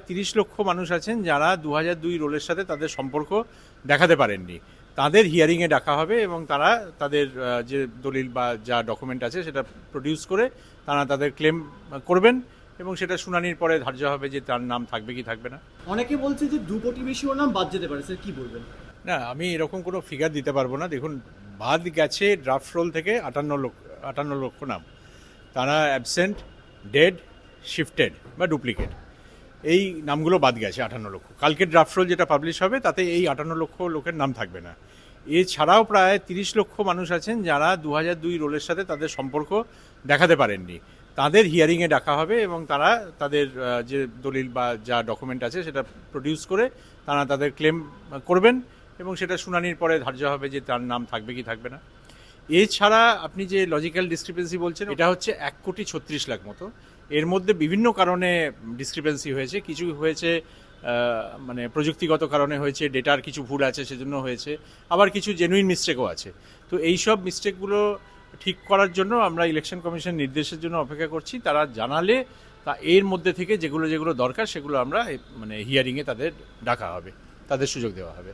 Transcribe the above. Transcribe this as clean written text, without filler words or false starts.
30 লক্ষ মানুষ আছেন যারা 2002 রোলের সাথে তাদের সম্পর্ক দেখাতে পারেননি। তাদের হিয়ারিংয়ে ডাকা হবে এবং তারা তাদের যে দলিল বা যা ডকুমেন্ট আছে সেটা প্রডিউস করে তারা তাদের ক্লেম করবেন এবং সেটা শুনানির পরে ধার্য হবে যে তার নাম থাকবে কি থাকবে না। অনেকে বলছে যে 2 কোটি বেশি ওর নাম বাদ যেতে পারে, স্যার কি বলবেন? না, আমি এরকম কোনো ফিগার দিতে পারবো না। দেখুন, বাদ গেছে ড্রাফট রোল থেকে 58 লক্ষ নাম। তারা অ্যাবসেন্ট, ডেড, শিফটেড বা ডুপ্লিকেট, এই নামগুলো বাদ গেছে 58 লক্ষ। কালকে ড্রাফট রোল যেটা পাবলিশ হবে তাতে এই 58 লক্ষ লোকের নাম থাকবে না। এছাড়াও প্রায় 30 লক্ষ মানুষ আছেন যারা 2002 রোলের সাথে তাদের সম্পর্ক দেখাতে পারেননি। তাদের হিয়ারিংয়ে ডাকা হবে এবং তারা তাদের যে দলিল বা যা ডকুমেন্ট আছে সেটা প্রডিউস করে তারা তাদের ক্লেম করবেন এবং সেটা শুনানির পরে ধার্য হবে যে তার নাম থাকবে কি থাকবে না। এছাড়া আপনি যে লজিক্যাল ডিসক্রিপেন্সি বলছেন, এটা হচ্ছে 1,36,00,000 মতো। এর মধ্যে বিভিন্ন কারণে ডিসক্রিপেন্সি হয়েছে। কিছু হয়েছে মানে প্রযুক্তিগত কারণে হয়েছে, ডেটার কিছু ভুল আছে সেজন্য হয়েছে, আবার কিছু জেনুইন মিস্টেকও আছে। তো এই সব মিস্টেকগুলো ঠিক করার জন্য আমরা ইলেকশন কমিশন নির্দেশের জন্য অপেক্ষা করছি। তারা জানালে তা এর মধ্যে থেকে যেগুলো যেগুলো দরকার সেগুলো আমরা মানে হিয়ারিংয়ে তাদের ডাকা হবে, তাদের সুযোগ দেওয়া হবে।